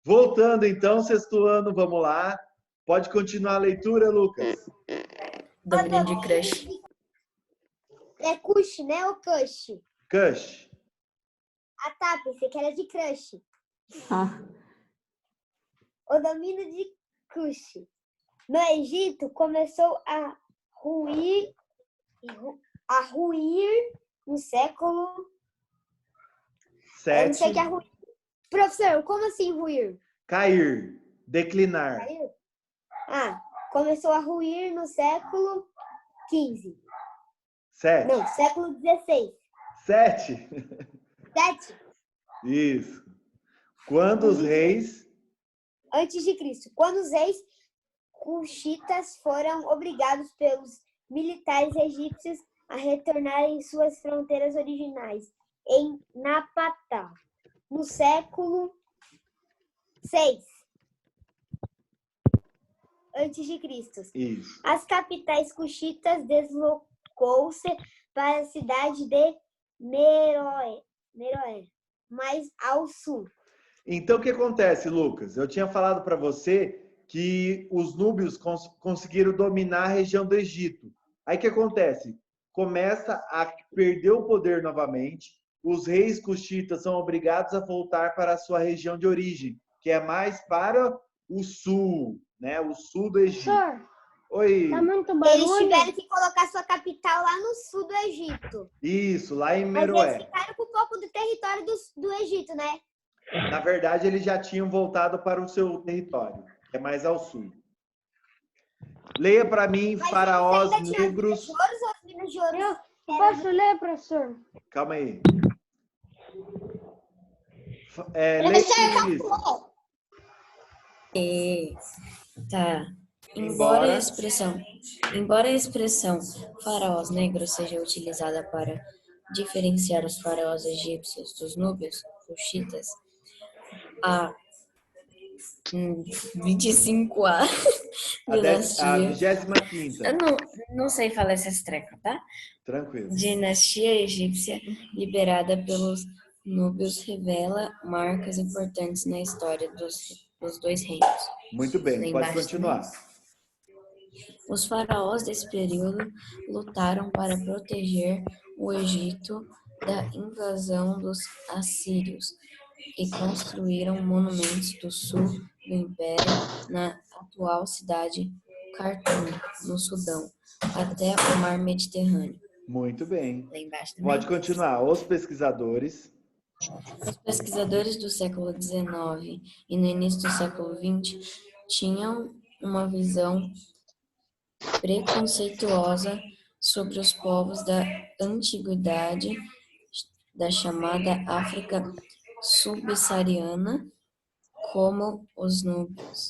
Voltando então, sexto ano, vamos lá. Pode continuar a leitura, Lucas. Domínio de Crush. É Kush, né? Ou Kush? Cush. Ah, tá. Pensei que era de Crush. Ah, O domínio de Kush no Egito começou a ruir no século... Eu não sei o que é 7. ruir. Professor, como assim ruir? Cair. Declinar. Caiu? Ah, começou a ruir no século XV. 7. Não, século XVI. 7. 7 Isso. Quando os reis... antes de Cristo. Quando os reis cuxitas foram obrigados pelos militares egípcios a retornarem suas fronteiras originais em Napata, no século 6 antes de Cristo. Isso. As capitais cuxitas deslocou-se para a cidade de Meroé, mais ao sul. Então, o que acontece, Lucas? Eu tinha falado para você que os núbios conseguiram dominar a região do Egito. Aí, o que acontece? Começa a perder o poder novamente. Os reis cuxitas são obrigados a voltar para a sua região de origem, que é mais para o sul, né? O sul do Egito. Professor, Oi. tá muito Eles barulho? tiveram que colocar sua capital lá no sul do Egito. Isso, lá em Mas Meroé. eles ficaram com um pouco do território do Egito, né? Na verdade, eles já tinham voltado para o seu território, que é mais ao sul. Leia para mim, Mas faraós eles ainda tinham negros. as minas de ouro, ou as minas de ouro Eu posso ler, professor? Calma aí. Leia em inglês. tá. Embora. Embora a expressão faraós negros seja utilizada para diferenciar os faraós egípcios dos núbios, cuxitas, a 25A A dinastia. 25ª. Eu não sei falar essas trecas, tá? Tranquilo. Dinastia egípcia liberada pelos núbios revela marcas importantes na história dos dois reinos. Muito bem, Lá pode embaixo continuar. Os faraós desse período lutaram para proteger o Egito da invasão dos assírios e construíram monumentos do sul do império na atual cidade Khartoum, no Sudão, até o mar Mediterrâneo. Muito bem. Lá embaixo também. Pode continuar. Os pesquisadores. Os pesquisadores do século XIX e no início do século XX tinham uma visão preconceituosa sobre os povos da antiguidade da chamada África subsaariana, como os núbios.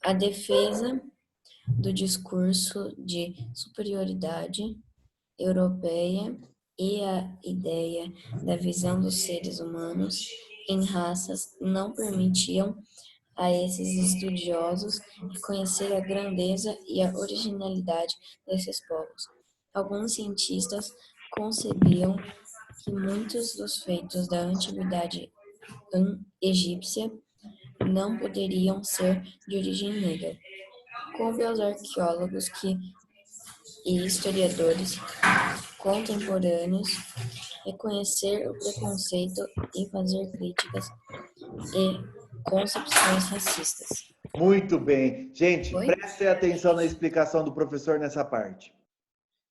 A defesa do discurso de superioridade europeia e a ideia da visão dos seres humanos em raças não permitiam a esses estudiosos reconhecer a grandeza e a originalidade desses povos. Alguns cientistas concebiam que muitos dos feitos da antiguidade egípcia não poderiam ser de origem negra. Coube aos arqueólogos e historiadores contemporâneos reconhecer o preconceito e fazer críticas e concepções racistas. Muito bem. Gente, Oi? prestem atenção na explicação do professor nessa parte.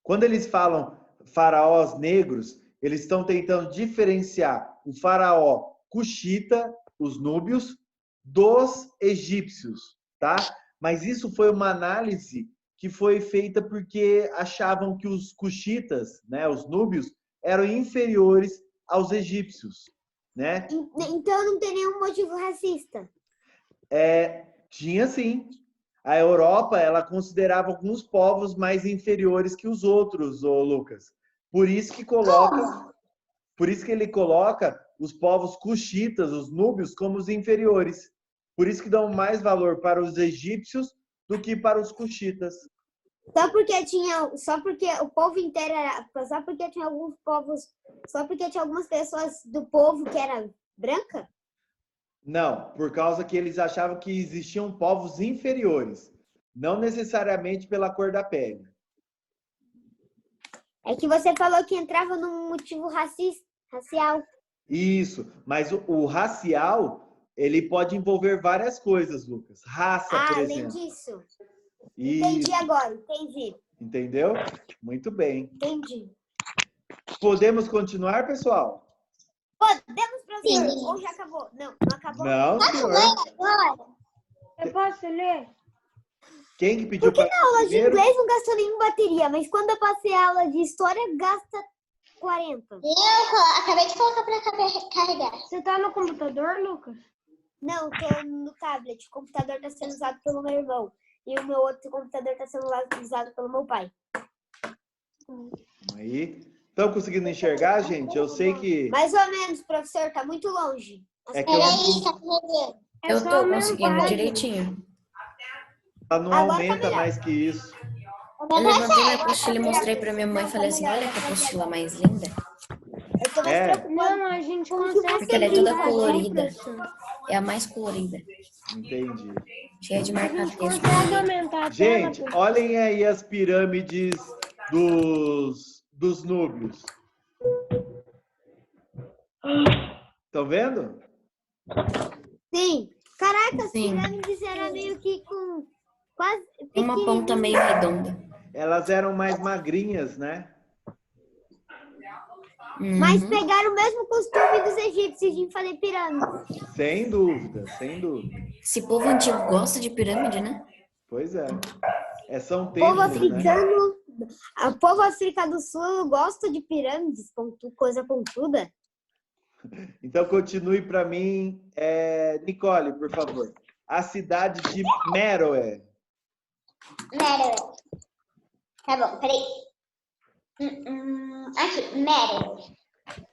Quando eles falam faraós negros, eles estão tentando diferenciar o faraó cuxita, os núbios, dos egípcios, tá? Mas isso foi uma análise que foi feita porque achavam que os cuxitas, né, os núbios, eram inferiores aos egípcios, né? Então não tem nenhum motivo racista. Tinha sim. A Europa, ela considerava alguns povos mais inferiores que os outros, ô Lucas. Por isso que ele coloca os povos cuxitas, os núbios, como os inferiores. Por isso que dão mais valor para os egípcios do que para os cuxitas. Só porque o povo inteiro era, só porque tinha alguns povos, só porque tinha algumas pessoas do povo que era branca? Não, por causa que eles achavam que existiam povos inferiores, não necessariamente pela cor da pele. É que você falou que entrava num motivo racial. Isso, mas o racial, ele pode envolver várias coisas, Lucas. Raça, por Além exemplo. disso. Isso, Entendi agora, entendi. entendeu? Muito bem. Entendi. Podemos continuar, pessoal? Podemos, professor? Sim. Ou já acabou? Não, não acabou. Não, senhor. Agora. Eu posso ler? Quem que pediu Porque para na aula de primeiro? inglês não gastou nenhuma bateria, mas quando eu passei a aula de história, gasta 40. Acabei de colocar para carregar. Você tá no computador, Lucas? Não, tô no tablet. O computador está sendo usado pelo meu irmão. E o meu outro computador está sendo usado pelo meu pai. Aí. Estão conseguindo enxergar, gente? Eu sei que Mais ou menos, professor, tá muito longe. é que eu Peraí, tá carregando. É Eu só tô o meu conseguindo pai. direitinho. não Agora tá aumenta melhor. mais que isso. Eu levantei minha apostila e mostrei pra minha mãe e falei assim, olha que apostila mais linda. Eu tô mais É. preocupada. Não, a gente consegue. Porque ela é toda ver, colorida. professor. É a mais colorida. Entendi. Cheia de A gente marca-texto. consegue aumentar a tela. Gente, professor. olhem aí as pirâmides dos núbios. Estão vendo? Sim. Caraca, as Sim. pirâmides eram meio que com quase Tem uma ponta meio redonda. Elas eram mais magrinhas, né? Mas Uhum. pegaram o mesmo costume dos egípcios de fazer pirâmides. Sem dúvida, sem dúvida. Esse povo antigo gosta de pirâmide, né? Pois é. São O povo templos, né? africano, o povo africano do sul gosta de pirâmides, coisa pontuda. Então continue para mim, Nicole, por favor. A cidade de Meroe. Meryl. Tá bom, peraí. Aqui, Meryl.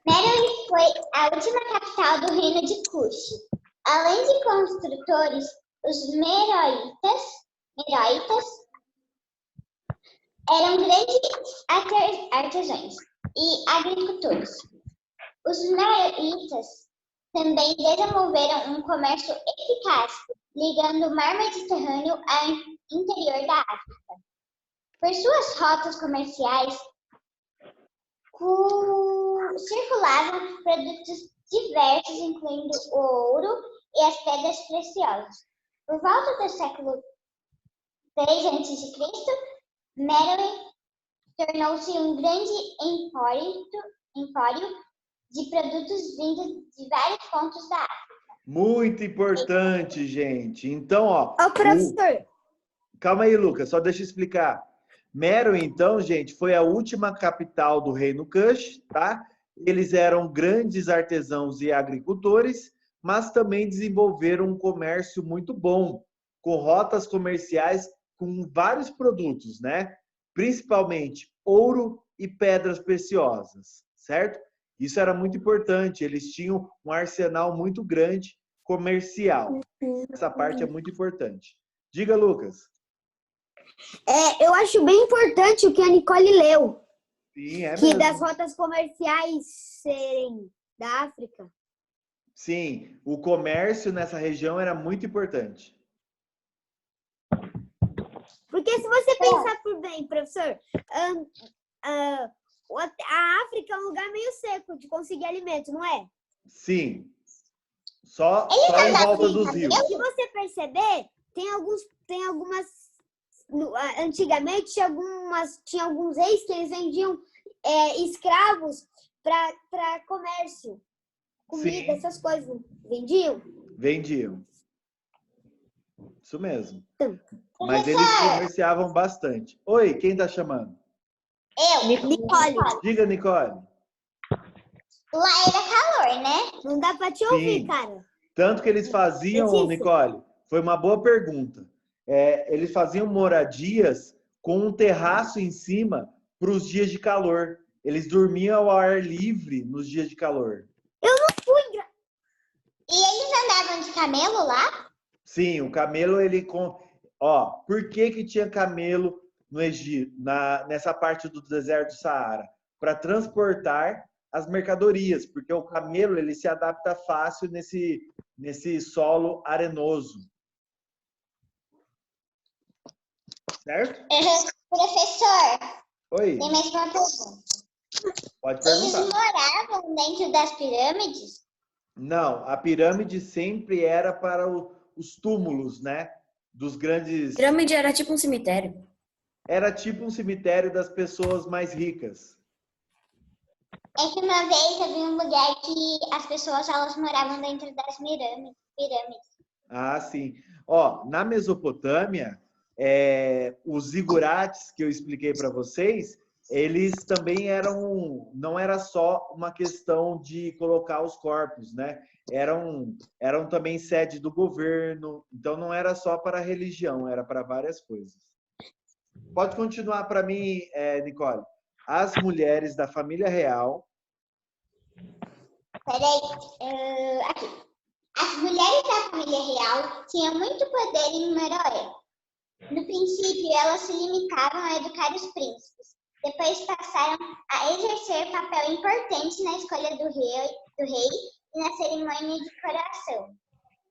Meryl foi a última capital do reino de Kush. Além de construtores, os meroitas eram grandes artesãos e agricultores. Os meroitas também desenvolveram um comércio eficaz, ligando o mar Mediterrâneo ao interior da África. Por suas rotas comerciais, circulavam produtos diversos, incluindo o ouro e as pedras preciosas. Por volta do século III a.C., Meroe tornou-se um grande empório de produtos vindos de vários pontos da África. Muito importante, gente. Então, ó. Ô, professor. Calma aí, Lucas, só deixa eu explicar. Meroe, então, gente, foi a última capital do reino Kush, tá? Eles eram grandes artesãos e agricultores, mas também desenvolveram um comércio muito bom, com rotas comerciais com vários produtos, né? Principalmente ouro e pedras preciosas, certo? Isso era muito importante, eles tinham um arsenal muito grande comercial. Essa parte é muito importante. Diga, Lucas. Eu acho bem importante o que a Nicole leu, Sim, é que mesmo. das rotas comerciais serem da África. Sim, o comércio nessa região era muito importante. Porque se você pensar por bem, professor, a África é um lugar meio seco de conseguir alimentos, não é? Sim. Só em volta dos rios. Se você perceber, tem algumas. Antigamente tinha alguns reis que eles vendiam escravos para comércio, comida, Sim. essas coisas. Vendiam? Vendiam. Isso mesmo. Então. Mas eles comerciavam bastante. Oi, quem tá chamando? Eu, Nicole. Diga, Nicole. Lá era calor, né? Não dá para te ouvir, Sim. cara. Tanto que eles faziam, Letícia. Nicole, foi uma boa pergunta. Eles faziam moradias com um terraço em cima para os dias de calor. Eles dormiam ao ar livre nos dias de calor. E eles andavam de camelo lá? Sim, o camelo, por que tinha camelo no Egito, nessa parte do deserto do Saara? Para transportar as mercadorias, porque o camelo ele se adapta fácil nesse solo arenoso. Certo? Professor, Oi, tem mais uma pergunta. pode Eles perguntar. moravam dentro das pirâmides? Não, a pirâmide sempre era para os túmulos, né? Dos grandes. Pirâmide era tipo um cemitério. Era tipo um cemitério das pessoas mais ricas. É que uma vez eu vi um lugar que as pessoas elas moravam dentro das pirâmides. Ah, sim. Ó, na Mesopotâmia, os zigurates que eu expliquei para vocês, eles também não era só uma questão de colocar os corpos, né? Eram também sede do governo, então não era só para a religião, era para várias coisas. Pode continuar para mim, Nicole. As mulheres da família real. Peraí, aqui. As mulheres da família real tinham muito poder em Meroé. No princípio, elas se limitavam a educar os príncipes. Depois passaram a exercer papel importante na escolha do rei e na cerimônia de coroação.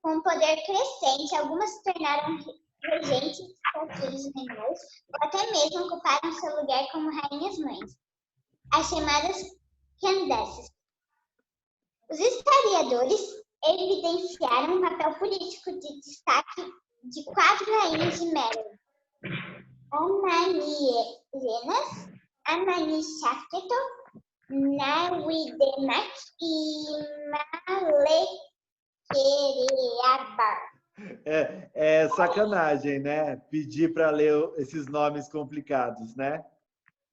Com poder crescente, algumas se tornaram regentes dos filhos menores ou até mesmo ocuparam seu lugar como rainhas-mães, as chamadas Candaces. Os historiadores evidenciaram um papel político de destaque de 4 rainhas de Meroé: Amani-Renas, Amani-Shafteto, Nawidemak e Malekereabar. É sacanagem, né? Pedir para ler esses nomes complicados, né?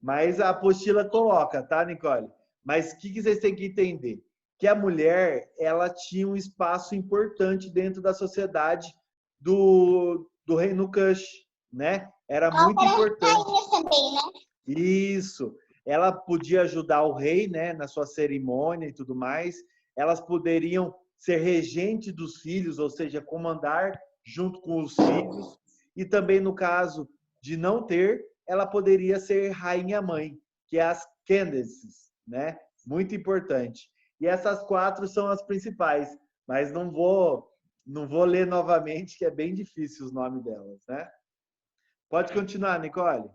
Mas a apostila coloca, tá, Nicole? Mas o que vocês têm que entender? Que a mulher, ela tinha um espaço importante dentro da sociedade do Reino Kush, né? Era muito importante. Rainhas também, né? Isso. Ela podia ajudar o rei, né, na sua cerimônia e tudo mais. Elas poderiam ser regente dos filhos, ou seja, comandar junto com os filhos. E também no caso de não ter, ela poderia ser rainha-mãe, que é as Candaces, né? Muito importante. E essas 4 são as principais, mas não vou ler novamente, que é bem difícil os nomes delas, né? Pode continuar, Nicole.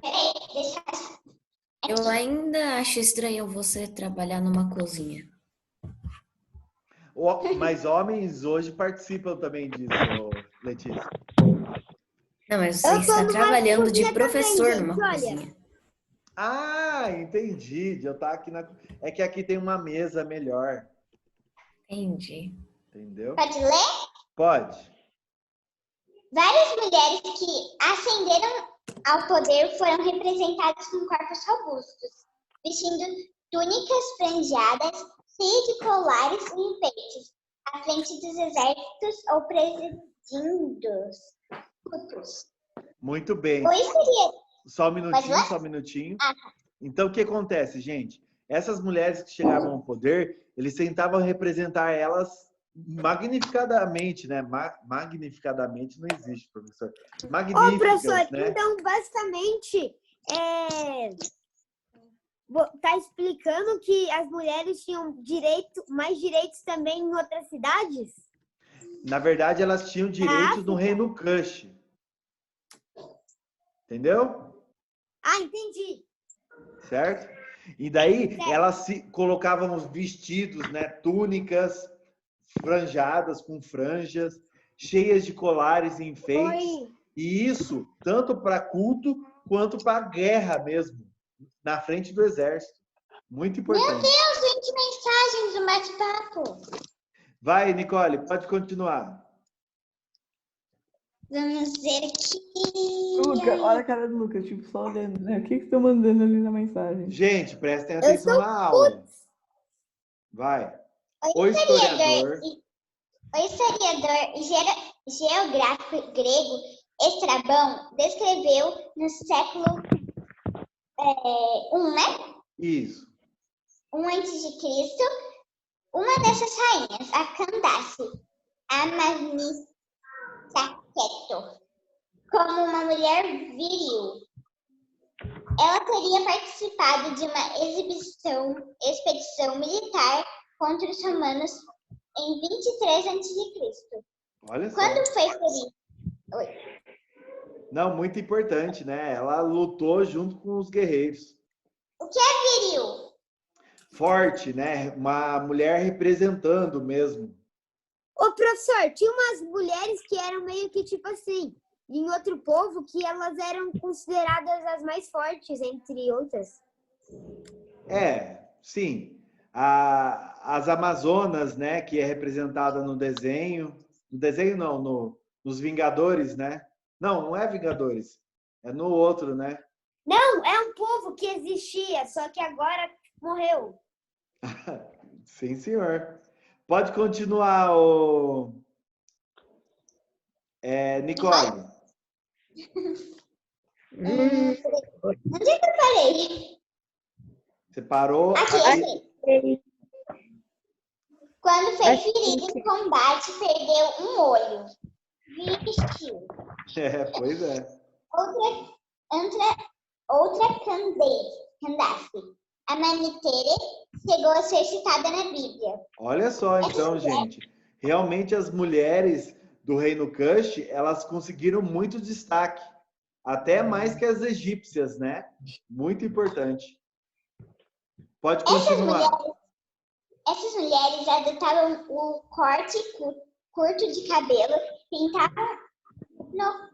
Peraí, deixa eu... Eu ainda acho estranho você trabalhar numa cozinha. Mas homens hoje participam também disso, Letícia. Não, mas você está trabalhando de professor também, numa gente, olha. cozinha. Ah, entendi. De eu estar aqui É que aqui tem uma mesa melhor. Entendi. Entendeu? Pode ler? Pode. Várias mulheres que ascenderam ao poder foram representadas com corpos robustos, vestindo túnicas franjadas, cheias de colares e enfeites, à frente dos exércitos ou presidindo cultos. Muito bem. Ou isso seria... Só um Pode minutinho, ler? só um minutinho. Ah, Então, o que acontece, gente? Essas mulheres que chegavam ao poder, eles tentavam representar elas magnificadamente, né? Magnificadamente não existe, professor. Magníficas, Ô, professor, né? então, basicamente, tá explicando que as mulheres tinham mais direitos também em outras cidades? Na verdade, elas tinham direitos no Reino Kush. Entendeu? Ah, entendi. Certo? E daí, Certo. elas colocavam os vestidos, né? Túnicas franjadas, com franjas, cheias de colares e enfeites. Oi. E isso, tanto para culto, quanto para guerra mesmo, na frente do exército. Muito importante. meu Deus, 20 mensagens do bate-papo. Vai, Nicole, pode continuar. Vamos ver aqui. Lucas, olha a cara do Lucas, tipo, só olhando, né? O que você tá mandando ali na mensagem? Gente, prestem atenção na aula. Vai. O historiador geográfico grego Estrabão descreveu no século 1, né? Isso. 1 a.C., uma dessas rainhas, a Candace, a Magnificeto, como uma mulher viril. Ela teria participado de uma expedição militar contra os romanos em 23 a.C. Olha só. Quando foi por isso? Oi. Não, muito importante, né? Ela lutou junto com os guerreiros. O que é viril? Forte, né? Uma mulher representando mesmo. Ô, professor, tinha umas mulheres que eram meio que tipo assim, em outro povo, que elas eram consideradas as mais fortes, entre outras. É, sim. As Amazonas, né? Que é representada no desenho. No desenho não, nos Vingadores, né? Não, não é Vingadores. É no outro, né? Não, é um povo que existia, só que agora morreu. Sim, senhor. Pode continuar, Nicole. Onde é que eu parei? Você parou Aqui. Quando foi ferido em combate, perdeu um olho. Vixe. Pois é. Outra Candace. A Manitere chegou a ser citada na Bíblia. Olha só, então, gente. Realmente as mulheres do Reino Kush, elas conseguiram muito destaque. Até mais que as egípcias, né? Muito importante. Pode continuar. Essas mulheres adotavam o corte curto de cabelo, pintavam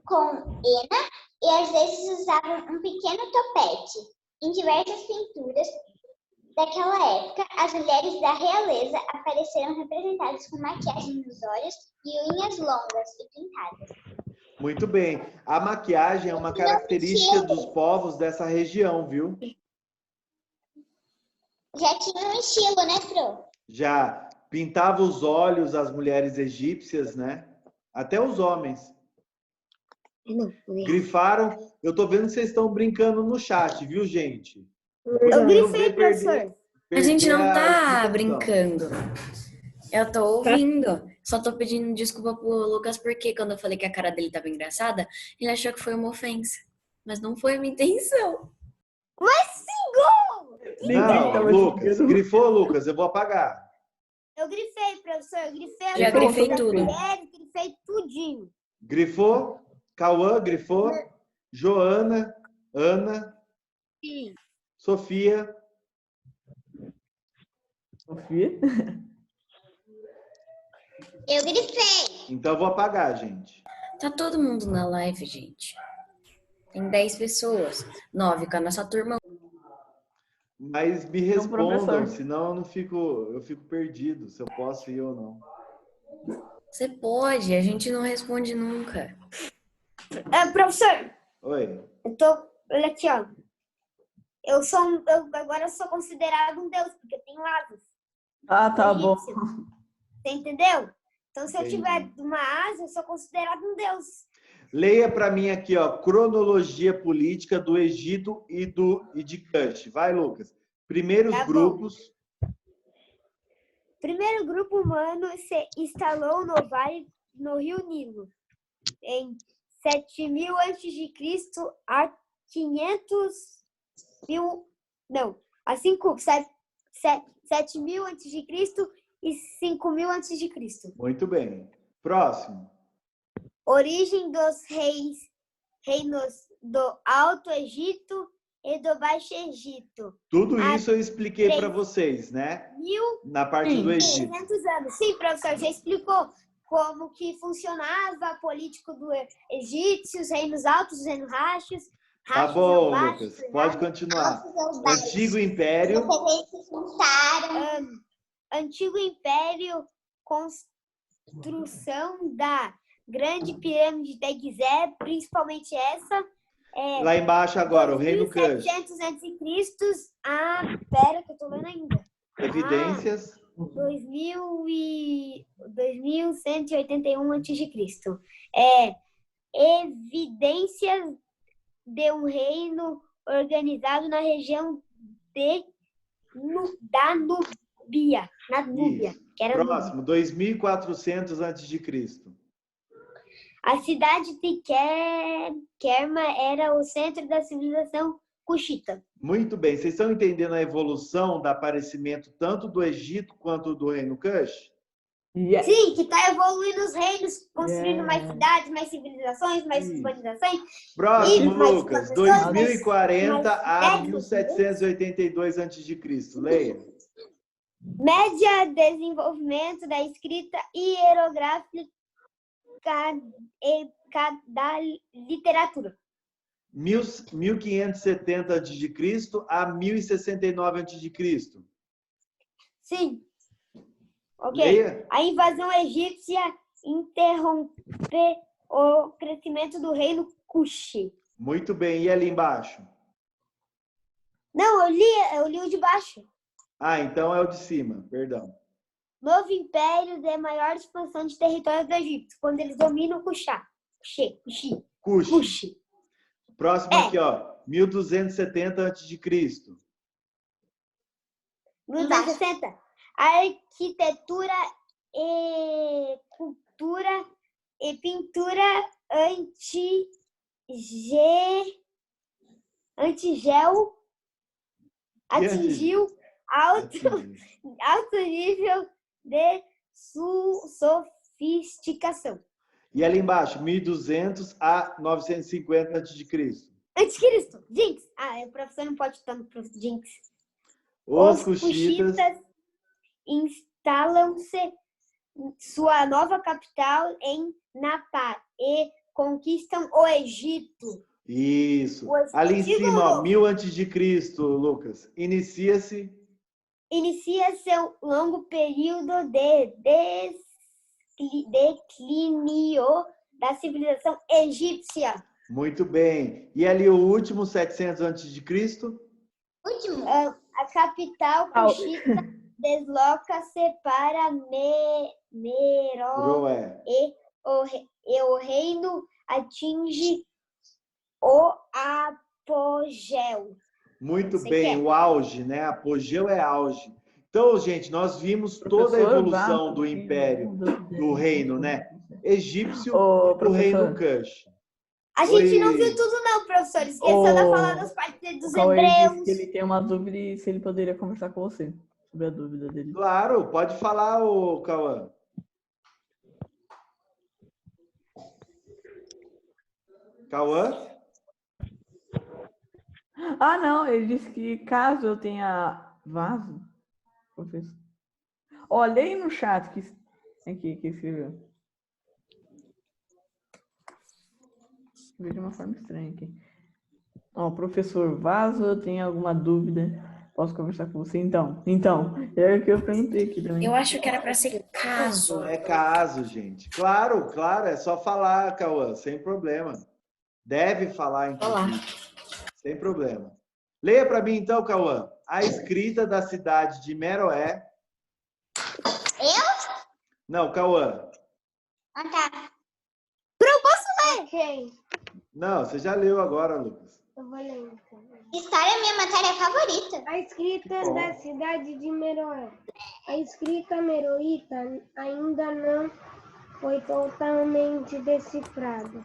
com henna e às vezes usavam um pequeno topete. Em diversas pinturas daquela época, as mulheres da realeza apareceram representadas com maquiagem nos olhos e unhas longas e pintadas. Muito bem. A maquiagem é uma característica dos povos dessa região, viu? Já tinha um estilo, né, Pro? Já pintava os olhos as mulheres egípcias, né? Até os homens. Grifaram. Eu tô vendo que vocês estão brincando no chat, viu, gente? Eu grifei, professor. A gente não tá explicação. brincando. Eu tô ouvindo. Só tô pedindo desculpa pro Lucas porque quando eu falei que a cara dele tava engraçada, ele achou que foi uma ofensa. Mas não foi a minha intenção. Mas gol! Não, Lucas. Grifou, Lucas? Eu vou apagar. Eu grifei, professor. Eu grifei Já grifei das tudo. mulheres, grifei tudinho. Grifou? Cauã, grifou? Joana, Ana, Sim. Sofia. Sofia? Eu grifei. Então eu vou apagar, gente. Tá todo mundo na live, gente. Tem 10 pessoas. 9 com a nossa turma. Mas me Então, professor. respondam, senão eu fico perdido, se eu posso ir ou não. Você pode, a gente não responde nunca. Professor, Oi. olha aqui, ó. Agora eu sou considerado um deus, porque eu tenho asas. Ah, tá bom. Egípcio. Você entendeu? Então, se eu Entendi. tiver uma asa, eu sou considerado um deus. Leia para mim aqui, ó, cronologia política do Egito e de Kush. Vai, Lucas. Primeiros Tá bom. grupos. Primeiro grupo humano se instalou no vale no Rio Nilo em 7.000 a.C. a 7.000 a.C. e 5.000 a.C. Muito bem. Próximo. Origem dos reinos do Alto Egito e do Baixo Egito. Tudo Há isso eu expliquei para vocês, né? Na parte do Egito. 1.300 anos. Sim, professor, já explicou como que funcionava a política do egípcio, os reinos altos, os reinos rachos. Tá bom, Lucas. Pode continuar. Antigo Império. Depois eles se juntaram. Antigo Império, construção da Grande Pirâmide de Gizé, principalmente essa. Lá embaixo agora, o Reino Kush. 700 a.C. Pera que eu tô lendo ainda. Evidências. 2181 a.C. Evidências de um reino organizado na região da Núbia. Na Núbia. Isso. Que era Próximo, 2400 a.C. A cidade de Kerma era o centro da civilização cuxita. Muito bem. Vocês estão entendendo a evolução do aparecimento tanto do Egito quanto do Reino Kush? Yes. Sim, que tá evoluindo os reinos, construindo mais Yeah. cidades, mais civilizações, mais Isso. urbanizações. Próximo, E mais Lucas. professores, 2040 mais a técnicos. 1782 a.C. Leia. Média desenvolvimento da escrita hierográfica e da literatura. 1570 a.C. a 1069 a.C. Sim. Ok. Leia. A invasão egípcia interrompeu o crescimento do reino Kush. Muito bem. E ali embaixo? Não, eu li o de baixo. Ah, então é o de cima. Perdão. Novo império de maior expansão de território do Egito, quando eles dominam Kushá. Kushi. Cush. Próximo aqui, ó. 1270 a.C. 1960. Arquitetura e cultura e pintura antigel atingiu alto nível de sofisticação. E ali embaixo, 1200 a 950 a.C. Anticristo, Jinx. O professor não pode estar no Jinx. Os Cushitas instalam-se sua nova capital em Napá e conquistam o Egito. Isso. O Egito Ali em antigo, cima, ó, 1000 a.C., Lucas. Inicia-se um longo período de declínio da civilização egípcia. Muito bem. E ali o último, 700 a.C.? Último. A capital Kushita desloca-se para Roé. e o reino atinge o apogeu. Muito Você bem, quer? o auge, né? Apogeu é auge. Então, gente, nós vimos toda a Professor, evolução do Vasco, império, do reino, né? Egípcio Ô, e do reino professor. Kush. A gente Oi. não viu tudo não, professor. Esqueceu de falar das partes dos O Cauê disse hebreus. que ele tem uma dúvida e se ele poderia conversar com você sobre a dúvida dele. Claro, pode falar, ô Cauã. Cauã? Ah, não, ele disse que caso eu tenha vaso, professor. Olha aí no chat que escreveu. Escreveu de uma forma estranha aqui. Ó, professor Vaso, eu tenho alguma dúvida? Posso conversar com você? Então, é o que eu perguntei aqui também. Eu acho que era para ser caso. É caso, gente. Claro, é só falar, Cauã, sem problema. Deve falar, inclusive. Sem problema. Leia para mim, então, Cauã. A escrita da cidade de Meroé. Eu? Não, Cauã. Ah, tá. Ok, Não, você já leu agora, Lucas. eu vou ler então. História é minha matéria favorita. A escrita Bom. da cidade de Meroé. A escrita meroíta ainda não foi totalmente decifrada.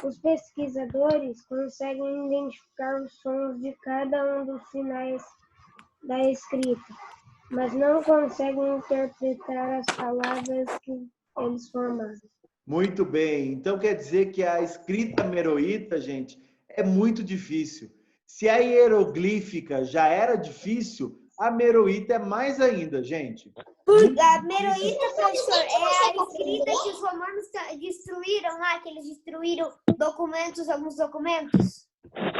Os pesquisadores conseguem identificar os sons de cada um dos sinais da escrita, mas não conseguem interpretar as palavras que eles formaram. Muito bem. Então quer dizer que a escrita meroíta, gente, é muito difícil. Se a hieroglífica já era difícil, a meroíta é mais ainda, gente. A meroíta, professor, é a escrita que os romanos destruíram lá, que eles destruíram alguns documentos.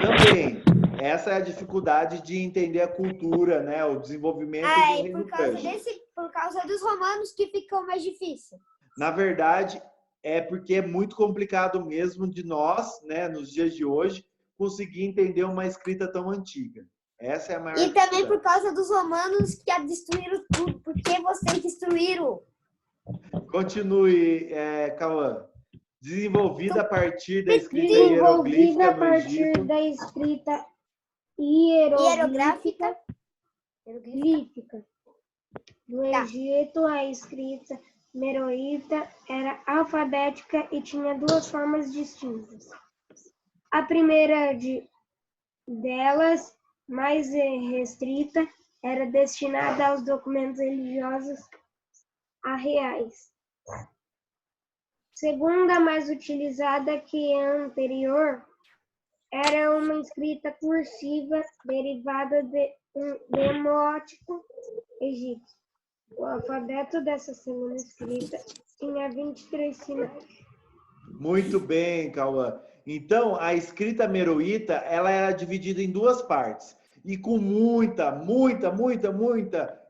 Também. Essa é a dificuldade de entender a cultura, né? O desenvolvimento do É reino por causa dos romanos que ficou mais difícil. Na verdade, é porque é muito complicado mesmo de nós, né, nos dias de hoje, conseguir entender uma escrita tão antiga. Essa é a maior E também dificuldade. por causa dos romanos que destruíram tudo. Por que vocês destruíram? Continue, Cauã. Desenvolvida a partir da escrita Desenvolvida hieroglífica a no partir Egito. da escrita hierográfica do Egito, a escrita meroíta era alfabética e tinha duas formas distintas. A primeira delas mais restrita era destinada aos documentos religiosos a reais. Segunda, mais utilizada que a anterior, era uma escrita cursiva derivada de um demótico egípcio. O alfabeto dessa segunda escrita tinha 23 sinais. Muito bem, Cauã. Então, a escrita meroíta, ela era dividida em duas partes. E com muita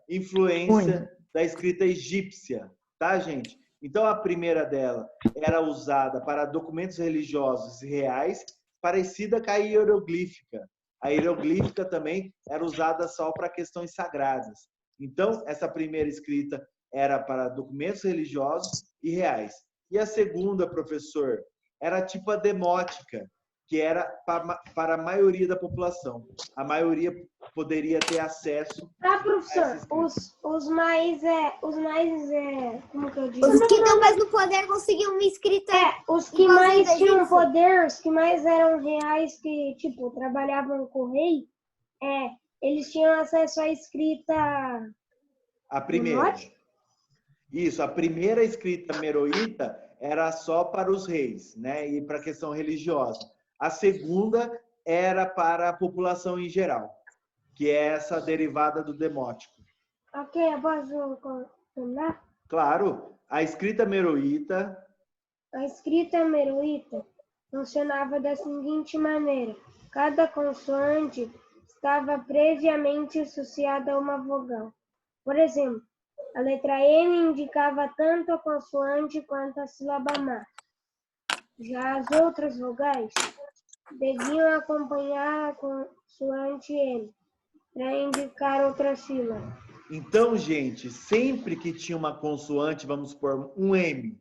influência da escrita egípcia, tá, gente? Então, a primeira dela era usada para documentos religiosos e reais, parecida com a hieroglífica. A hieroglífica também era usada só para questões sagradas. Então, essa primeira escrita era para documentos religiosos e reais. E a segunda, professor, era tipo a demótica, que era para a maioria da população. A maioria poderia ter acesso. Professor, os mais, como que eu digo? Os que estão mais no poder conseguiam uma escrita. Os que mais tinham poder, os que mais eram reais, que, tipo, trabalhavam com o rei, eles tinham acesso à escrita... A primeira. Demótica? Isso, a primeira escrita meroíta era só para os reis, né? E para a questão religiosa. A segunda era para a população em geral, que é essa derivada do demótico. Ok, eu posso continuar? Claro, a escrita meroíta... A escrita meroíta funcionava da seguinte maneira. Cada consoante estava previamente associada a uma vogal. Por exemplo, a letra M indicava tanto a consoante quanto a sílaba má. Já as outras vogais deviam acompanhar a consoante M para indicar outra sílaba. Então, gente, sempre que tinha uma consoante, vamos supor, um M,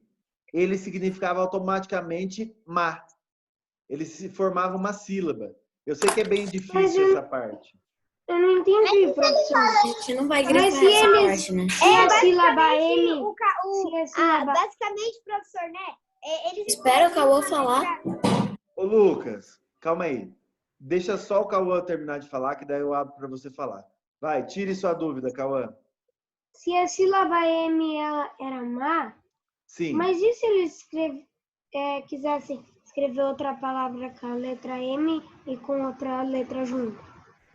ele significava automaticamente má. Ele se formava uma sílaba. Eu sei que é bem difícil essa parte. Eu não entendi, professor. A gente não vai grafar se essa eles- parte, né? Se a sílaba M... Basicamente, Se a sílaba... basicamente, professor, né? Eles Espera o Cauã falar. Ô, Lucas, calma aí. Deixa só o Cauã terminar de falar, que daí eu abro para você falar. Vai, tire sua dúvida, Cauã. Se a sílaba M ela era má, Sim. mas e se eles quisessem escrever outra palavra com a letra M e com outra letra junto?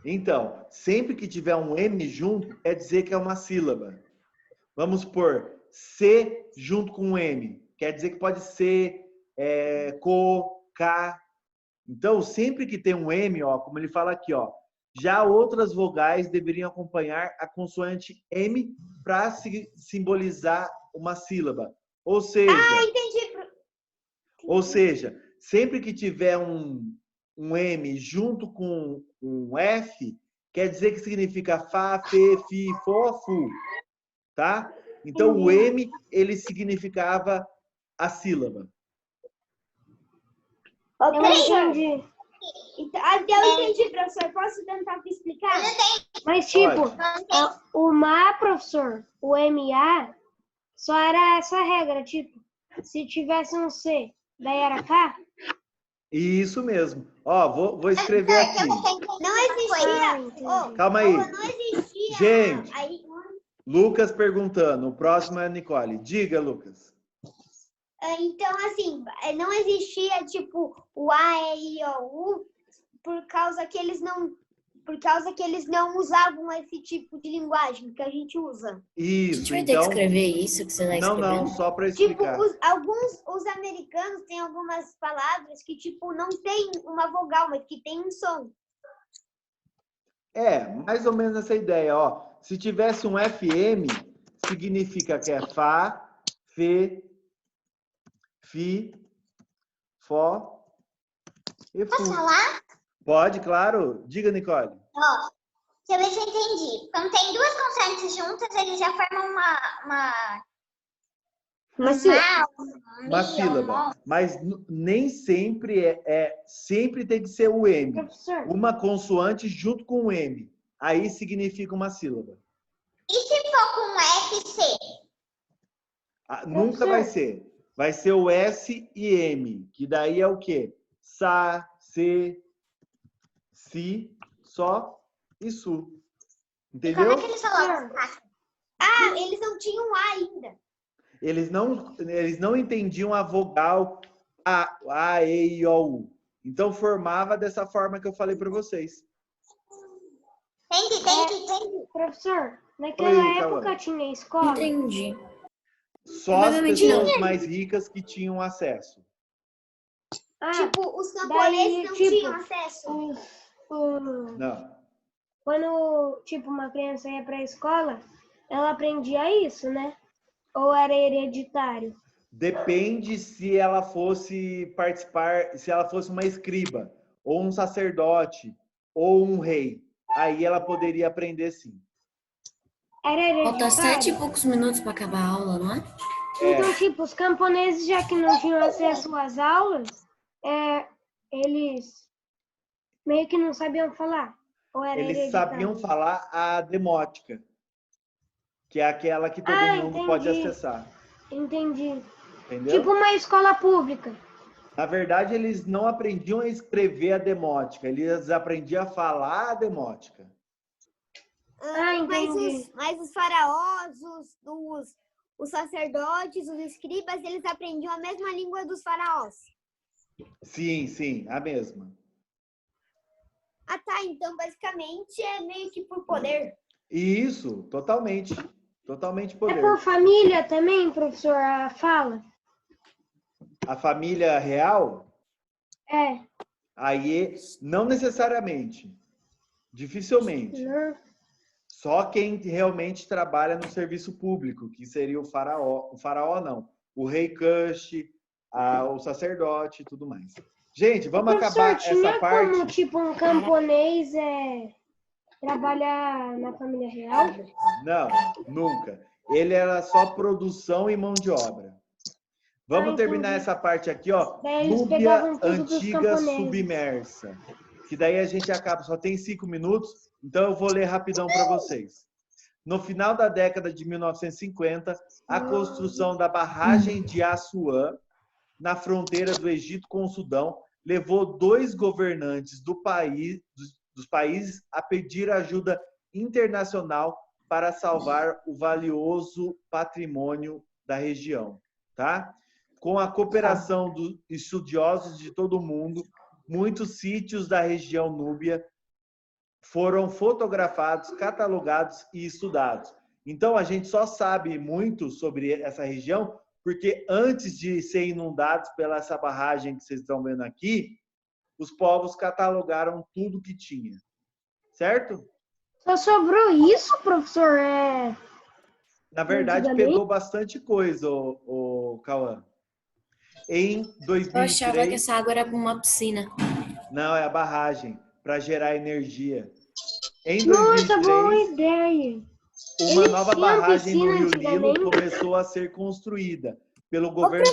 Então, sempre que tiver um M junto, quer dizer que é uma sílaba. Vamos pôr C junto com um M. Quer dizer que pode ser co, K. Então, sempre que tem um M, ó, como ele fala aqui, ó, já outras vogais deveriam acompanhar a consoante M para simbolizar uma sílaba. Ou seja, entendi. ou seja, sempre que tiver um M junto com um F, quer dizer que significa Fá, Fê, Fi, Fó, Fu. Tá? Então, o M, ele significava a sílaba. Eu entendi. Eu entendi, professor. Posso tentar explicar? Mas, tipo, Pode. o MA, professor, o MA, só era essa regra, tipo, se tivesse um C, daí era K? Isso mesmo. Ó, vou escrever aqui. Não existia. Calma aí. Não existia. Gente, Aí, Lucas perguntando. O próximo é a Nicole. Diga, Lucas. então, assim, não existia, tipo, o A, E, I, O, U, por causa que eles não usavam esse tipo de linguagem que a gente usa. A Isso, gente vai ter que então... escrever isso que você está Não, escrevendo? só para Tipo, explicar. os americanos têm algumas palavras que, tipo, não tem uma vogal, mas que tem um som. Mais ou menos essa ideia, ó. Se tivesse um FM, significa que é Fá, Fê, Fi, Fó e Fu. Posso falar? Pode, claro. Diga, Nicole. Ó, deixa eu ver se eu entendi. Quando tem duas consoantes juntas, eles já formam Uma sílaba. Mas nem sempre sempre tem que ser o M. Professor, Uma consoante junto com o M. Aí significa uma sílaba. E se for com FC? Nunca vai ser. Vai ser o S e M, que daí é o quê? Sa, Se, Si, Só e Su. Como Entendeu? é que eles falavam? Ah, eles não tinham A ainda. Eles não entendiam a vogal A, E, I, O, U. Então formava dessa forma que eu falei para vocês. Entendi. Professor, naquela Oi, época Cauã. tinha escola? Entendi. Só as Provavelmente pessoas não. mais ricas que tinham acesso. Ah, Tipo, os camponeses não tipo, tinham acesso. Não. Quando, tipo, uma criança ia para a escola, ela aprendia isso, né? Ou era hereditário? Depende se ela fosse participar, se ela fosse uma escriba, ou um sacerdote, ou um rei. Aí ela poderia aprender sim. Era Falta 7 e hereditário? poucos minutos para acabar a aula, não é? Então, tipo, os camponeses, já que não tinham acesso às aulas, eles meio que não sabiam falar. Ou era Eles hereditário? sabiam falar a demótica, que é aquela que todo mundo pode entendi. acessar. Entendi. Entendeu? Tipo uma escola pública. Na verdade, eles não aprendiam a escrever a demótica, eles aprendiam a falar a demótica. Entendi. Mas os faraós, os sacerdotes, os escribas, eles aprendiam a mesma língua dos faraós. Sim, a mesma. Ah, tá. Então, basicamente, é meio que por poder. Isso, totalmente. Totalmente poder. É por família também, professor, a fala? A família real, É. aí não necessariamente. Dificilmente. Não. Só quem realmente trabalha no serviço público, que seria o faraó. O faraó não. O rei Cush, o sacerdote e tudo mais. Gente, vamos acabar tinha essa parte. como, tipo, um camponês trabalhar na família real? Não, nunca. Ele era só produção e mão de obra. Vamos terminar essa parte aqui, ó. Daí eles Núbia pegavam tudo dos antiga camponeses. submersa. Que daí a gente acaba, só tem 5 minutos, então eu vou ler rapidão para vocês. No final da década de 1950, a construção da barragem de Assuã, na fronteira do Egito com o Sudão, levou 2 governantes dos países a pedir ajuda internacional para salvar o valioso patrimônio da região, tá? Com a cooperação dos estudiosos de todo o mundo, muitos sítios da região núbia foram fotografados, catalogados e estudados. Então, a gente só sabe muito sobre essa região porque antes de ser inundados pela essa barragem que vocês estão vendo aqui, os povos catalogaram tudo que tinha. Certo? Só sobrou isso, professor? Na verdade, pegou bastante coisa, o Cauã. Em 2003... Eu achava que essa água era uma piscina. Não, é a barragem, para gerar energia. Em 2003, Nossa, boa ideia! Uma nova barragem no Rio Nilo começou a ser construída pelo governo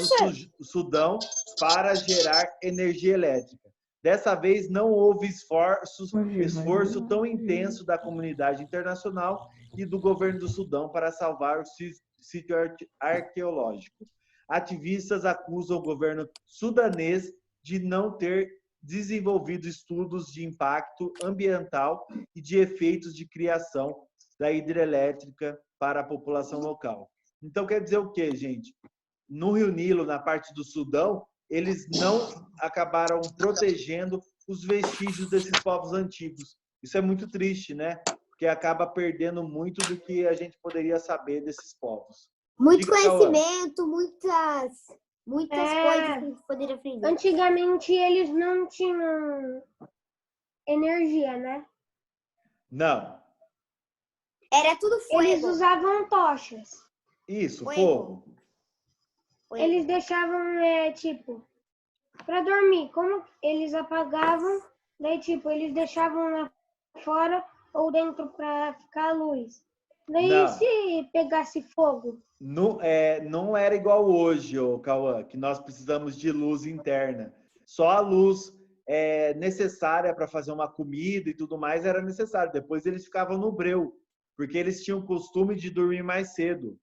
do Sudão para gerar energia elétrica. Dessa vez, não houve esforço tão intenso da comunidade internacional e do governo do Sudão para salvar o sítio arqueológico. Ativistas acusam o governo sudanês de não ter desenvolvido estudos de impacto ambiental e de efeitos de criação da hidrelétrica para a população local. Então, quer dizer o quê, gente? No Rio Nilo, na parte do Sudão, eles não acabaram protegendo os vestígios desses povos antigos. Isso é muito triste, né? Porque acaba perdendo muito do que a gente poderia saber desses povos. Muito conhecimento, muitas coisas que a gente poderia aprender. Antigamente, eles não tinham energia, né? Não. Era tudo fogo. Eles usavam tochas. Isso, fogo. Eles deixavam, para dormir. Como eles apagavam, daí, eles deixavam lá fora ou dentro para ficar a luz. Daí, se pegasse fogo? Não era igual hoje, Cauã, que nós precisamos de luz interna. Só a luz necessária para fazer uma comida e tudo mais era necessário. Depois eles ficavam no breu, porque eles tinham o costume de dormir mais cedo,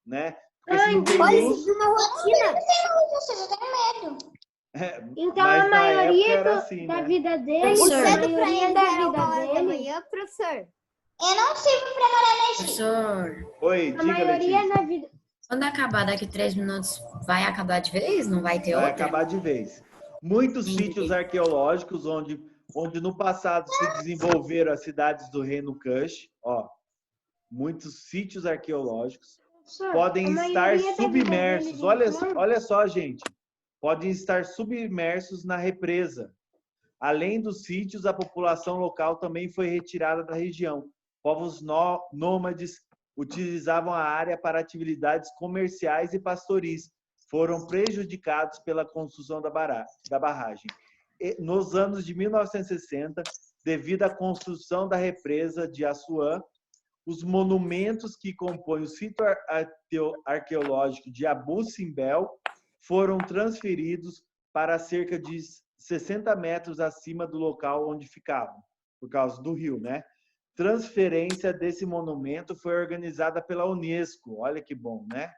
né? Porque se não tem luz... Uma rotina. Eu tenho medo. Então Mas a na maioria época era assim, da né? vida dele, O Professor. a cedo pra maioria eles da era vida 1h da dele, manhã, professor. Eu não sirvo pra morar no Egito. Professor, Oi, a diga, maioria Letícia. da vida. quando acabar daqui 3 minutos, vai acabar de vez? Não vai ter Vai outra? acabar de vez. Muitos Entendi. sítios arqueológicos onde no passado se desenvolveram as cidades do Reino Kush, ó, muitos sítios arqueológicos Professor, podem a estar maioria da vida submersos. deles, Olha, então, olha só, gente. Podem estar submersos na represa. Além dos sítios, a população local também foi retirada da região. Povos nômades utilizavam a área para atividades comerciais e pastoris. Foram prejudicados pela construção da barragem. Nos anos de 1960, devido à construção da represa de Assuã, os monumentos que compõem o sítio arqueológico de Abu Simbel foram transferidos para cerca de 60 metros acima do local onde ficavam, por causa do rio, né? Transferência desse monumento foi organizada pela Unesco. Olha que bom, né?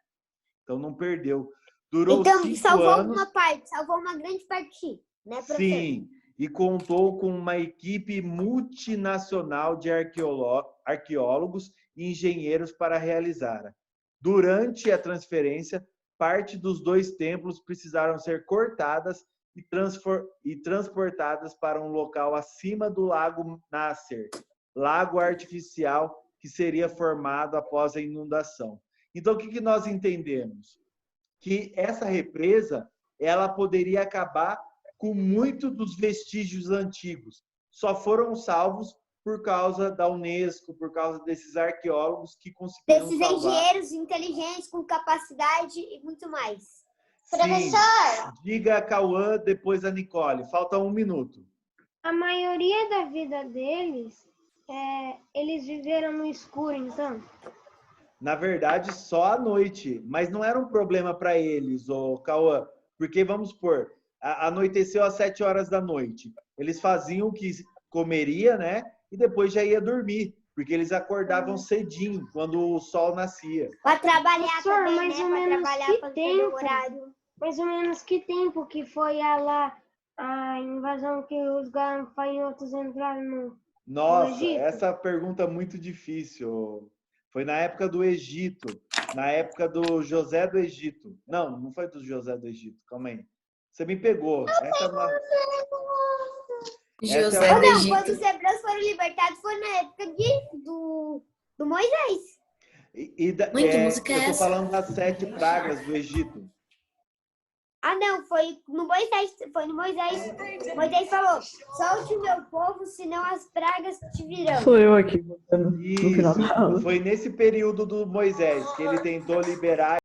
Então não perdeu. Durou Então, 5 salvou anos. uma parte, salvou uma grande parte, né, professor? Sim, e contou com uma equipe multinacional de arqueólogos e engenheiros para realizar. Durante a transferência, parte dos 2 templos precisaram ser cortadas e transportadas para um local acima do Lago Nasser, lago artificial que seria formado após a inundação. Então, o que nós entendemos? Que essa represa ela poderia acabar com muito dos vestígios antigos. Só foram salvos por causa da Unesco, por causa desses arqueólogos que conseguiram Desses salvar. engenheiros inteligentes, com capacidade e muito mais. Sim. Professor, Diga a Cauã, depois a Nicole. Falta 1 minuto. A maioria da vida deles, eles viveram no escuro, então. Na verdade, só à noite. Mas não era um problema para eles, ô Cauã. Porque, vamos supor, anoiteceu às 7 horas da noite. Eles faziam o que comeria, né? E depois já ia dormir. Porque eles acordavam cedinho, quando o sol nascia. Para trabalhar Professor, também, mais né? ou Para menos trabalhar, que para tempo? o horário. Mais ou menos que tempo que foi a invasão que os gafanhotos entraram no Nossa, Egito? essa pergunta é muito difícil. Foi na época do Egito, na época do José do Egito. Não, não foi do José do Egito, calma aí. Você me pegou. Essa é uma... José Essa é do uma- Não, quando Egito. os hebreus foram libertados foi na época do Moisés. Muito música é eu tô essa? falando das 7 pragas do Egito. Ah, não, foi no Moisés. Foi no Moisés. Moisés falou: solte o meu povo, senão as pragas te virão. Sou eu aqui, botando no final da Isso, aula. foi nesse período do Moisés que ele tentou liberar